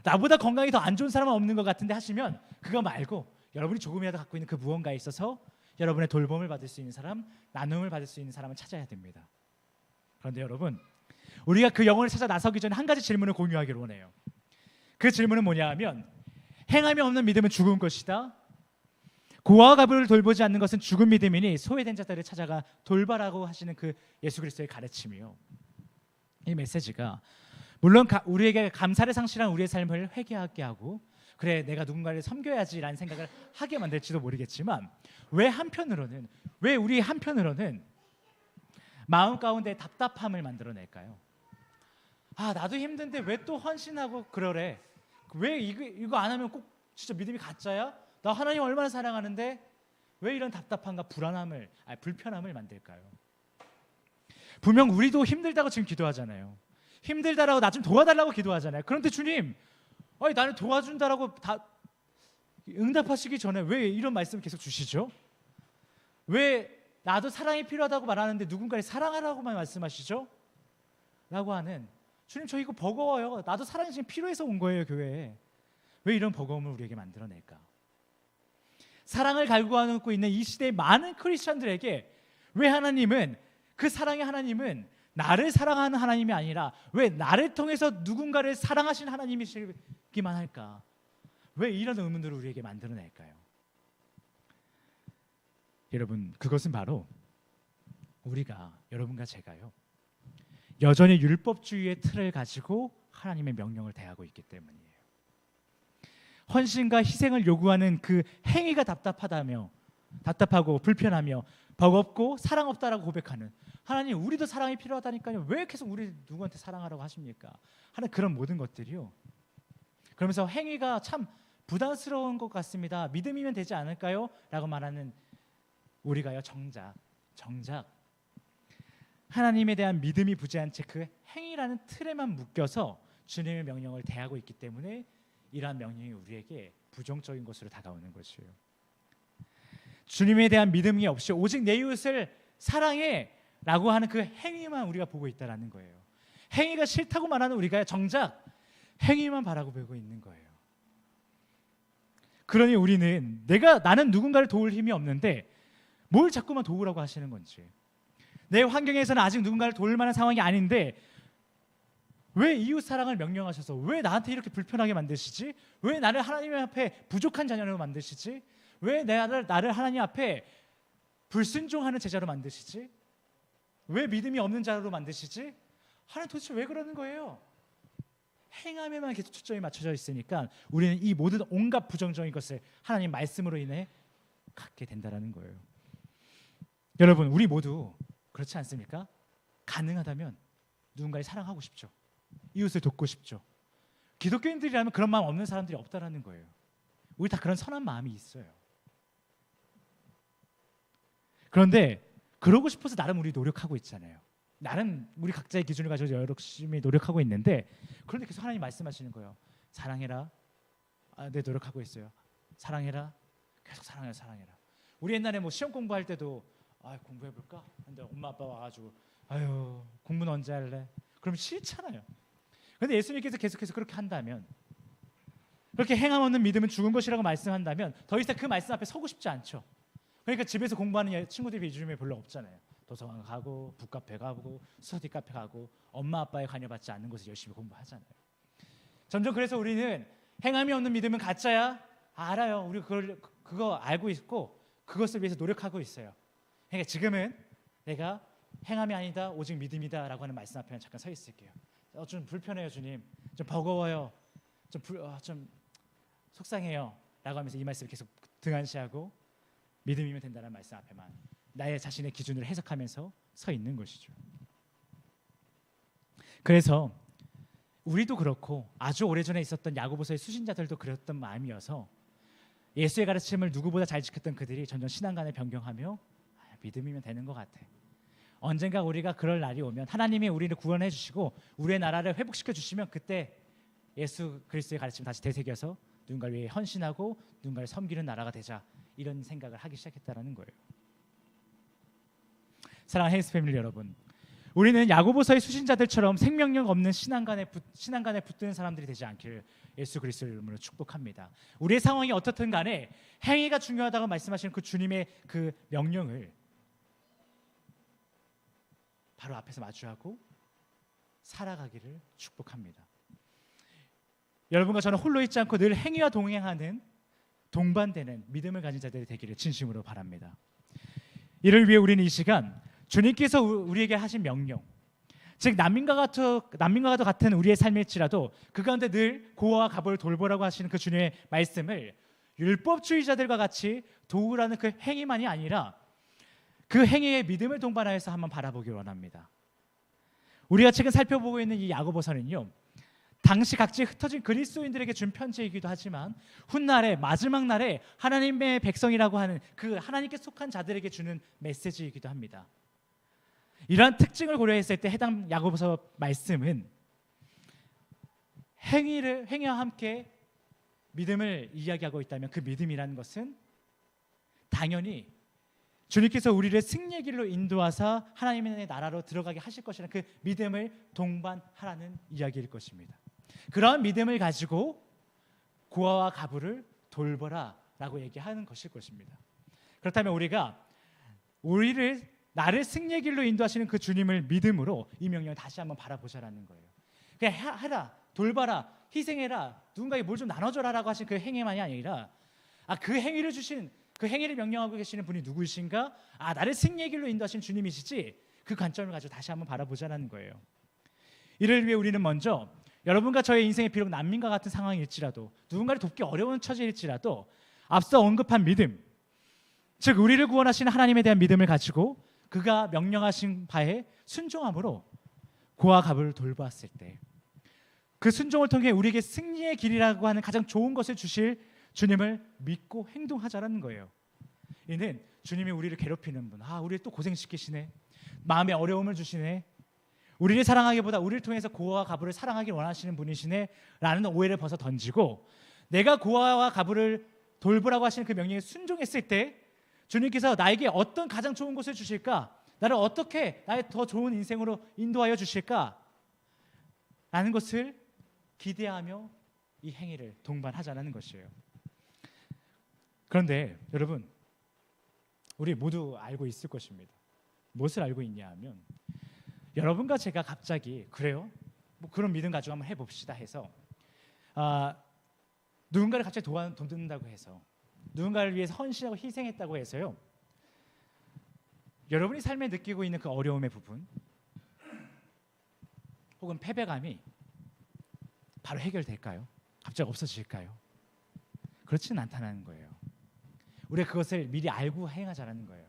나보다 건강이 더 안 좋은 사람은 없는 것 같은데 하시면, 그거 말고 여러분이 조금이라도 갖고 있는 그 무언가에 있어서 여러분의 돌봄을 받을 수 있는 사람, 나눔을 받을 수 있는 사람을 찾아야 됩니다. 그런데 여러분, 우리가 그 영혼을 찾아 나서기 전에 한 가지 질문을 공유하기를 원해요. 그 질문은 뭐냐 하면, 행함이 없는 믿음은 죽은 것이다. 고아와 가부를 돌보지 않는 것은 죽은 믿음이니 소외된 자들을 찾아가 돌봐라고 하시는 그 예수 그리스도의 가르침이요. 이 메시지가 물론 우리에게 감사를 상실한 우리의 삶을 회개하게 하고, 그래 내가 누군가를 섬겨야지라는 생각을 하게 만들지도 모르겠지만, 왜 우리 한편으로는 마음 가운데 답답함을 만들어낼까요? 아, 나도 힘든데 왜 또 헌신하고 그러래? 왜 이거 안 하면 꼭 진짜 믿음이 가짜야? 나 하나님 얼마나 사랑하는데 왜 이런 답답함과 불편함을 만들까요? 분명 우리도 힘들다고 지금 기도하잖아요. 힘들다라고 나 좀 도와달라고 기도하잖아요. 그런데 주님, 아니 나를 도와준다라고 다 응답하시기 전에 왜 이런 말씀을 계속 주시죠? 왜 나도 사랑이 필요하다고 말하는데 누군가를 사랑하라고만 말씀하시죠? 라고 하는, 주님 저 이거 버거워요. 나도 사랑이 지금 필요해서 온 거예요, 교회에. 왜 이런 버거움을 우리에게 만들어낼까? 사랑을 갈구하고 있는 이 시대의 많은 크리스천들에게 왜 하나님은, 그 사랑의 하나님은 나를 사랑하는 하나님이 아니라 왜 나를 통해서 누군가를 사랑하신 하나님이시기만 할까? 왜 이런 의문들을 우리에게 만들어낼까요? 여러분, 그것은 바로 여러분과 제가요, 여전히 율법주의의 틀을 가지고 하나님의 명령을 대하고 있기 때문이에요. 헌신과 희생을 요구하는 그 행위가 답답하고 불편하며 버겁고 사랑 없다라고 고백하는, 하나님 우리도 사랑이 필요하다니까요, 왜 계속 우리 누구한테 사랑하라고 하십니까? 하는 그런 모든 것들이요, 그러면서 행위가 참 부담스러운 것 같습니다, 믿음이면 되지 않을까요? 라고 말하는 우리가요, 정작 하나님에 대한 믿음이 부재한 채 그 행위라는 틀에만 묶여서 주님의 명령을 대하고 있기 때문에 이러한 명령이 우리에게 부정적인 것으로 다가오는 것이에요. 주님에 대한 믿음이 없이 오직 내 이웃을 사랑해 라고 하는 그 행위만 우리가 보고 있다는 거예요. 행위가 싫다고 말하는 우리가 정작 행위만 바라고 보고 있는 거예요. 그러니 우리는 나는 누군가를 도울 힘이 없는데 뭘 자꾸만 도우라고 하시는 건지, 내 환경에서는 아직 누군가를 도울 만한 상황이 아닌데 왜 이웃 사랑을 명령하셔서 왜 나한테 이렇게 불편하게 만드시지? 왜 나를 하나님 앞에 부족한 자녀로 만드시지? 왜 나를 하나님 앞에 불순종하는 제자로 만드시지? 왜 믿음이 없는 자로 만드시지? 하나님 도대체 왜 그러는 거예요? 행함에만 계속 초점이 맞춰져 있으니까 우리는 이 모든 온갖 부정적인 것을 하나님 말씀으로 인해 갖게 된다는 거예요. 여러분, 우리 모두 그렇지 않습니까? 가능하다면 누군가를 사랑하고 싶죠. 이웃을 돕고 싶죠. 기독교인들이라면 그런 마음 없는 사람들이 없다라는 거예요. 우리 다 그런 선한 마음이 있어요. 그런데 그러고 싶어서 나름 우리 노력하고 있잖아요. 나름 우리 각자의 기준을 가지고 열심히 노력하고 있는데, 그런데 계속 하나님 말씀하시는 거예요. 사랑해라. 네, 노력하고 있어요. 사랑해라. 계속 사랑해라. 우리 옛날에 뭐 시험 공부할 때도 공부해볼까? 근데 엄마 아빠 와가지고 공부는 언제 할래? 그럼 싫잖아요. 그런데 예수님께서 계속해서 그렇게 한다면, 그렇게 행함 없는 믿음은 죽은 것이라고 말씀한다면 더 이상 그 말씀 앞에 서고 싶지 않죠. 그러니까 집에서 공부하는 친구들이 요즘에 별로 없잖아요. 도서관 가고 북카페 가고 스터디 카페 가고 엄마 아빠의 관여받지 않는 곳에서 열심히 공부하잖아요. 점점 그래서 우리는 행함이 없는 믿음은 가짜야. 알아요. 우리 그거 알고 있고 그것을 위해서 노력하고 있어요. 그러니까 지금은 내가 행함이 아니다 오직 믿음이다 라고 하는 말씀 앞에 잠깐 서 있을게요. 좀 불편해요 주님, 좀 버거워요, 좀 속상해요 라고 하면서 이 말씀을 계속 등한시하고 믿음이면 된다는 말씀 앞에만 나의 자신의 기준을 해석하면서 서 있는 것이죠. 그래서 우리도 그렇고 아주 오래전에 있었던 야고보서의 수신자들도 그랬던 마음이어서 예수의 가르침을 누구보다 잘 지켰던 그들이 점점 신앙관에 변경하며 믿음이면 되는 것 같아. 언젠가 우리가 그럴 날이 오면 하나님이 우리를 구원해 주시고 우리의 나라를 회복시켜 주시면 그때 예수 그리스도의 가르침 다시 되새겨서 누군가를 위해 헌신하고 누군가를 섬기는 나라가 되자, 이런 생각을 하기 시작했다라는 거예요. 사랑하는 헤이스 패밀리 여러분, 우리는 야고보서의 수신자들처럼 생명력 없는 신앙관에 붙드는 사람들이 되지 않기를 예수 그리스도의 이름으로 축복합니다. 우리의 상황이 어떻든 간에 행위가 중요하다고 말씀하시는 그 주님의 그 명령을 바로 앞에서 마주하고 살아가기를 축복합니다. 여러분과 저는 홀로 있지 않고 늘 행위와 동행하는, 동반되는 믿음을 가진 자들이 되기를 진심으로 바랍니다. 이를 위해 우리는 이 시간 주님께서 우리에게 하신 명령, 즉 남민과 같은 우리의 삶일지라도 그 가운데 늘 고아와 가부를 돌보라고 하시는 그 주님의 말씀을 율법주의자들과 같이 도우라는 그 행위만이 아니라 그 행위에 믿음을 동반하여서 한번 바라보기 원합니다. 우리가 최근 살펴보고 있는 이 야고보서는요, 당시 각지에 흩어진 그리스도인들에게 준 편지이기도 하지만 훗날에 마지막 날에 하나님의 백성이라고 하는 그 하나님께 속한 자들에게 주는 메시지이기도 합니다. 이러한 특징을 고려했을 때 해당 야고보서 말씀은 행위와 함께 믿음을 이야기하고 있다면 그 믿음이라는 것은 당연히 주님께서 우리를 승리의 길로 인도하사 하나님의 나라로 들어가게 하실 것이라는 그 믿음을 동반하라는 이야기일 것입니다. 그러한 믿음을 가지고 고아와 가부를 돌보라 라고 얘기하는 것일 것입니다. 그렇다면 우리가 나를 승리의 길로 인도하시는 그 주님을 믿음으로 이 명령을 다시 한번 바라보자라는 거예요. 그냥 하라, 돌봐라, 희생해라, 누군가에게 뭘 좀 나눠줘라 라고 하신 그 행위만이 아니라 그 행위를 명령하고 계시는 분이 누구이신가? 나를 승리의 길로 인도하신 주님이시지, 그 관점을 가지고 다시 한번 바라보자라는 거예요. 이를 위해 우리는 먼저 여러분과 저의 인생이 비록 난민과 같은 상황일지라도, 누군가를 돕기 어려운 처지일지라도 앞서 언급한 믿음, 즉 우리를 구원하시는 하나님에 대한 믿음을 가지고 그가 명령하신 바에 순종함으로 고아 가부를 돌보았을 때 그 순종을 통해 우리에게 승리의 길이라고 하는 가장 좋은 것을 주실 주님을 믿고 행동하자라는 거예요. 이는 주님이 우리를 괴롭히는 분, 우리를 또 고생시키시네, 마음에 어려움을 주시네, 우리를 사랑하기보다 우리를 통해서 고아와 가부를 사랑하길 원하시는 분이시네 라는 오해를 벗어 던지고, 내가 고아와 가부를 돌보라고 하시는 그 명령에 순종했을 때 주님께서 나에게 어떤 가장 좋은 것을 주실까, 나를 어떻게 나의 더 좋은 인생으로 인도하여 주실까 라는 것을 기대하며 이 행위를 동반하자는 것이에요. 그런데 여러분, 우리 모두 알고 있을 것입니다. 무엇을 알고 있냐 하면, 여러분과 제가 갑자기 그래요? 그런 믿음 가지고 한번 해봅시다 해서 누군가를 갑자기 돕는다고 해서, 누군가를 위해서 헌신하고 희생했다고 해서요, 여러분이 삶에 느끼고 있는 그 어려움의 부분 혹은 패배감이 바로 해결될까요? 갑자기 없어질까요? 그렇지는 않다는 거예요. 우리가 그것을 미리 알고 행하자라는 거예요.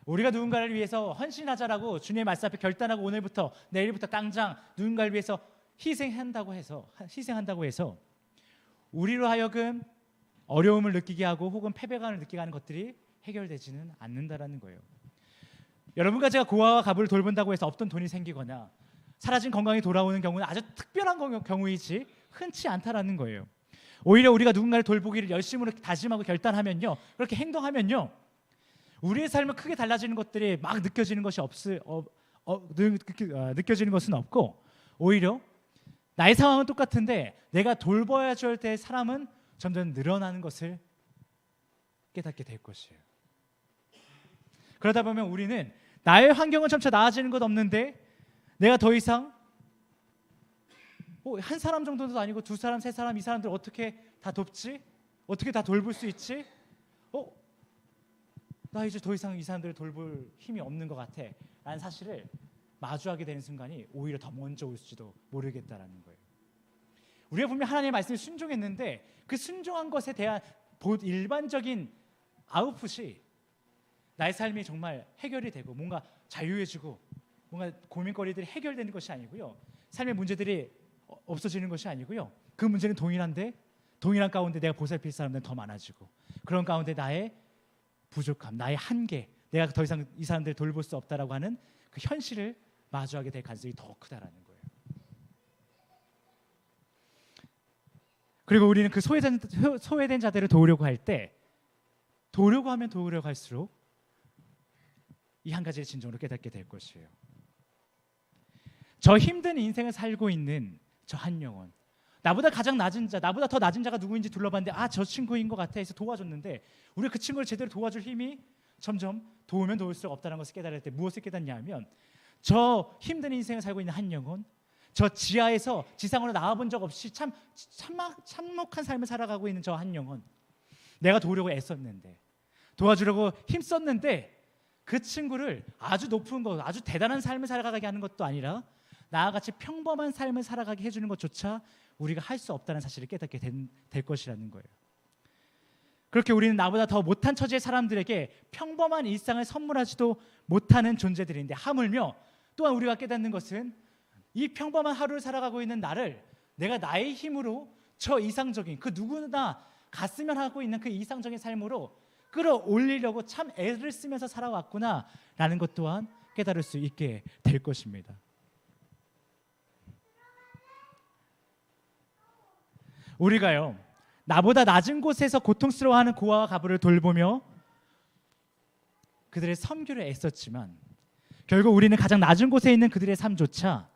우리가 누군가를 위해서 헌신하자라고 주님의 말씀 앞에 결단하고 오늘부터 내일부터 당장 누군가를 위해서 희생한다고 해서 우리로 하여금 어려움을 느끼게 하고 혹은 패배감을 느끼게 하는 것들이 해결되지는 않는다라는 거예요. 여러분과 제가 고아와 가부를 돌본다고 해서 없던 돈이 생기거나 사라진 건강이 돌아오는 경우는 아주 특별한 경우이지 흔치 않다라는 거예요. 오히려 우리가 누군가를 돌보기를 열심으로 다짐하고 결단하면요, 그렇게 행동하면요, 우리의 삶은 크게 달라지는 것들이 막 느껴지는 것은 없고, 오히려 나의 상황은 똑같은데 내가 돌봐야 될 사람은 점점 늘어나는 것을 깨닫게 될 것이에요. 그러다 보면 우리는 나의 환경은 점차 나아지는 것 없는데 내가 더 이상 한 사람 정도도 아니고 두 사람, 세 사람, 이 사람들 어떻게 다 돕지? 어떻게 다 돌볼 수 있지? 나 이제 더 이상 이 사람들을 돌볼 힘이 없는 것 같아 라는 사실을 마주하게 되는 순간이 오히려 더 먼저 올지도 모르겠다라는 거예요. 우리가 분명 하나님의 말씀에 순종했는데 그 순종한 것에 대한 일반적인 아웃풋이 나의 삶이 정말 해결이 되고 뭔가 자유해지고 뭔가 고민거리들이 해결되는 것이 아니고요, 삶의 문제들이 없어지는 것이 아니고요, 그 문제는 동일한데 동일한 가운데 내가 보살필 사람들은 더 많아지고, 그런 가운데 나의 부족함, 나의 한계, 내가 더 이상 이 사람들을 돌볼 수 없다라고 하는 그 현실을 마주하게 될 가능성이 더 크다라는 거예요. 그리고 우리는 그 소외된 자들을 도우려고 할 때, 도우려고 하면 도우려고 할수록 이 한 가지를 진정으로 깨닫게 될 것이에요. 저 힘든 인생을 살고 있는 저 한 영혼, 나보다 가장 낮은 자, 나보다 더 낮은 자가 누구인지 둘러봤는데 저 친구인 것 같아 해서 도와줬는데, 우리가 그 친구를 제대로 도와줄 힘이 점점 도우면 도울수록 없다는 것을 깨달을 때 무엇을 깨닫냐 하면, 저 힘든 인생을 살고 있는 한 영혼, 저 지하에서 지상으로 나와본 적 없이 참혹한 삶을 살아가고 있는 저 한 영혼, 내가 도우려고 애썼는데, 도와주려고 힘썼는데 그 친구를 아주 높은 것, 아주 대단한 삶을 살아가게 하는 것도 아니라 나와 같이 평범한 삶을 살아가게 해주는 것조차 우리가 할 수 없다는 사실을 깨닫게 될 것이라는 거예요. 그렇게 우리는 나보다 더 못한 처지의 사람들에게 평범한 일상을 선물하지도 못하는 존재들인데, 하물며 또한 우리가 깨닫는 것은 이 평범한 하루를 살아가고 있는 나를 내가 나의 힘으로 저 이상적인, 그 누구나 갔으면 하고 있는 그 이상적인 삶으로 끌어올리려고 참 애를 쓰면서 살아왔구나 라는 것 또한 깨달을 수 있게 될 것입니다. 우리가요, 나보다 낮은 곳에서 고통스러워하는 고아와 가부를 돌보며 그들의 섬기를 애썼지만, 결국 우리는 가장 낮은 곳에 있는 그들의 삶조차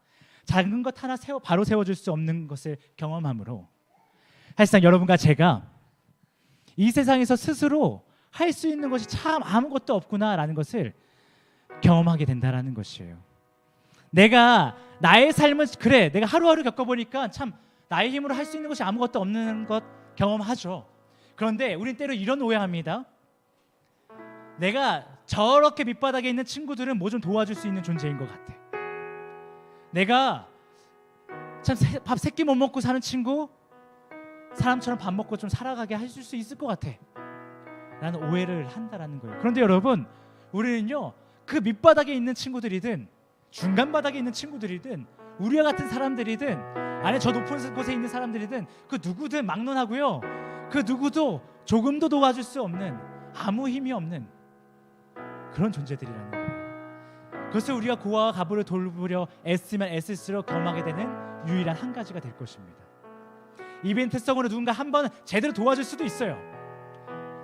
작은 것 하나 바로 세워줄 수 없는 것을 경험함으로, 사실상 여러분과 제가 이 세상에서 스스로 할 수 있는 것이 참 아무것도 없구나라는 것을 경험하게 된다라는 것이에요. 내가 나의 삶은 그래, 내가 하루하루 겪어보니까 참 나의 힘으로 할 수 있는 것이 아무것도 없는 것 경험하죠. 그런데 우린 때로 이런 오해합니다. 내가 저렇게 밑바닥에 있는 친구들은 뭐 좀 도와줄 수 있는 존재인 것 같아. 내가 참 밥 3끼 못 먹고 사는 친구, 사람처럼 밥 먹고 좀 살아가게 해줄 수 있을 것 같아 라는 오해를 한다라는 거예요. 그런데 여러분, 우리는요, 그 밑바닥에 있는 친구들이든 중간 바닥에 있는 친구들이든 우리와 같은 사람들이든 아니 저 높은 곳에 있는 사람들이든 그 누구든 막론하고요, 그 누구도 조금도 도와줄 수 없는, 아무 힘이 없는 그런 존재들이라는 거예요. 그것을 우리가 고아와 가부를 돌보려 애쓰면 애쓸수록 경험하게 되는 유일한 한 가지가 될 것입니다. 이벤트성으로 누군가 한 번 제대로 도와줄 수도 있어요.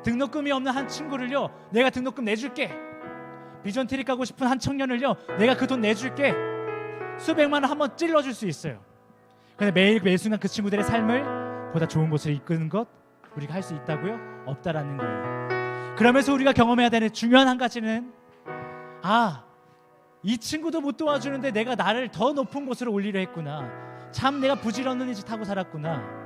등록금이 없는 한 친구를요, 내가 등록금 내줄게. 비전 트립 가고 싶은 한 청년을요, 내가 그 돈 내줄게. 수백만 원 한번 찔러줄 수 있어요. 근데 매일 순간 그 친구들의 삶을 보다 좋은 곳으로 이끄는 것 우리가 할 수 있다고요? 없다라는 거예요. 그러면서 우리가 경험해야 되는 중요한 한 가지는, 이 친구도 못 도와주는데 내가 나를 더 높은 곳으로 올리려 했구나. 참 내가 부질없는 짓 하고 살았구나.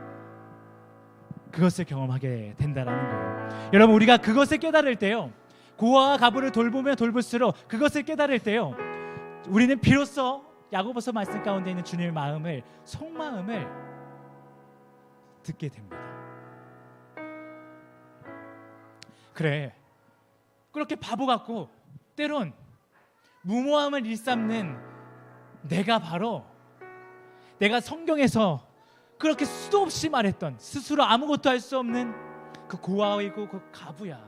그것을 경험하게 된다라는 거예요. 여러분, 우리가 그것을 깨달을 때요, 고아와 가부를 돌보면 돌볼수록 그것을 깨달을 때요, 우리는 비로소 야고보서 말씀 가운데 있는 주님의 마음을, 속마음을 듣게 됩니다. 그래, 그렇게 바보 같고 때론 무모함을 일삼는 내가 바로 내가 성경에서 그렇게 수도 없이 말했던, 스스로 아무것도 할 수 없는 그 고아이고 그 가부야.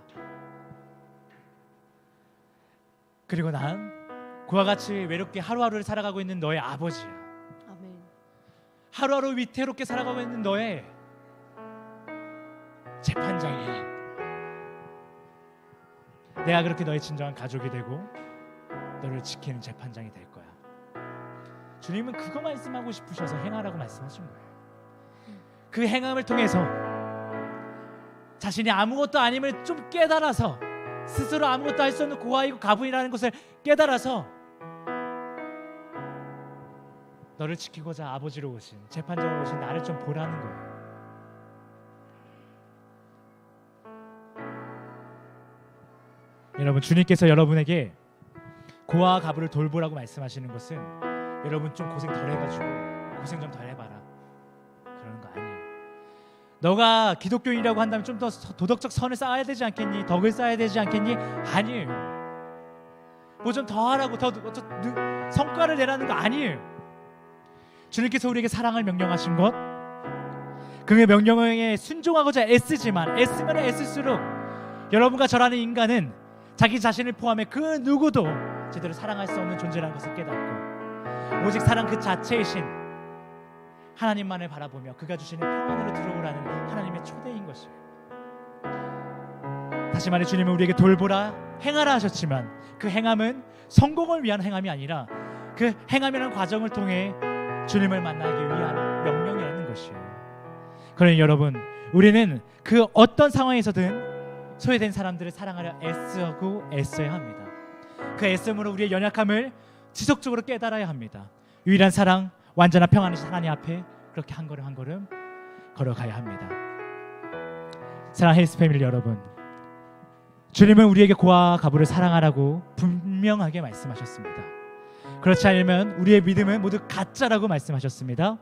그리고 난 그와 같이 외롭게 하루하루를 살아가고 있는 너의 아버지야. 아멘. 하루하루 위태롭게 살아가고 있는 너의 재판장이야. 내가 그렇게 너의 진정한 가족이 되고 너를 지키는 재판장이 될 거야. 주님은 그거 말씀하고 싶으셔서 행하라고 말씀하신 거예요. 그 행함을 통해서 자신이 아무것도 아님을 좀 깨달아서, 스스로 아무것도 할 수 없는 고아이고 가부이라는 것을 깨달아서 너를 지키고자 아버지로 오신, 재판장으로 오신 나를 좀 보라는 거예요. 여러분, 주님께서 여러분에게 고아와 가부를 돌보라고 말씀하시는 것은 여러분 좀 고생 덜 해가지고 고생 좀 덜 해봐라 그러는 거 아니에요. 너가 기독교인이라고 한다면 좀 더 도덕적 선을 쌓아야 되지 않겠니? 덕을 쌓아야 되지 않겠니? 아니에요. 뭐 좀 더 하라고, 더 성과를 내라는 거 아니에요. 주님께서 우리에게 사랑을 명령하신 것, 그의 명령에 순종하고자 애쓰면 애쓸수록 여러분과 저라는 인간은 자기 자신을 포함해 그 누구도 제대로 사랑할 수 없는 존재라는 것을 깨닫고 오직 사랑 그 자체이신 하나님만을 바라보며 그가 주시는 평안으로 들어오라는 하나님의 초대인 것이에요. 다시 말해 주님은 우리에게 돌보라 행하라 하셨지만 그 행함은 성공을 위한 행함이 아니라 그 행함이라는 과정을 통해 주님을 만나기 위한 명령이라는 것이에요. 그러니 여러분, 우리는 그 어떤 상황에서든 소외된 사람들을 사랑하려 애써야 합니다. 그 애씀으로 우리의 연약함을 지속적으로 깨달아야 합니다. 유일한 사랑, 완전한 평안이신 하나님 앞에 그렇게 한 걸음 한 걸음 걸어가야 합니다. 사랑하는 헬스 패밀리 여러분, 주님은 우리에게 고아와 가부를 사랑하라고 분명하게 말씀하셨습니다. 그렇지 않으면 우리의 믿음은 모두 가짜라고 말씀하셨습니다.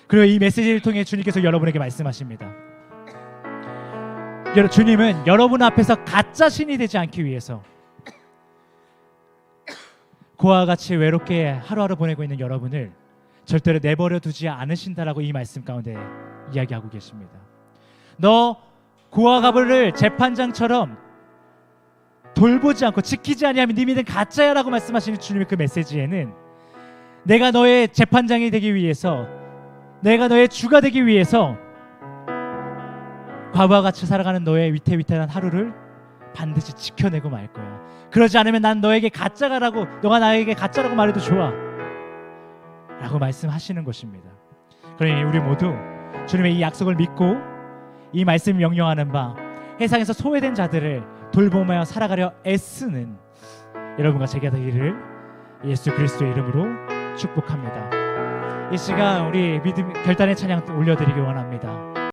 그리고 이 메시지를 통해 주님께서 여러분에게 말씀하십니다. 주님은 여러분 앞에서 가짜 신이 되지 않기 위해서 고아와 같이 외롭게 하루하루 보내고 있는 여러분을 절대로 내버려 두지 않으신다라고 이 말씀 가운데 이야기하고 계십니다. 너 고아와 가부를 재판장처럼 돌보지 않고 지키지 아니하면 네 믿음 가짜야라고 말씀하시는 주님의 그 메시지에는 내가 너의 재판장이 되기 위해서, 내가 너의 주가 되기 위해서 과부와 같이 살아가는 너의 위태위태한 하루를 반드시 지켜내고 말 거야. 그러지 않으면 난 너에게 가짜라고, 너가 나에게 가짜라고 말해도 좋아 라고 말씀하시는 것입니다. 그러니 우리 모두 주님의 이 약속을 믿고 이 말씀을 명령하는 바 세상에서 소외된 자들을 돌보며 살아가려 애쓰는 여러분과 제가 되기를 예수 그리스도의 이름으로 축복합니다. 이 시간 우리 믿음 결단의 찬양 올려드리기 원합니다.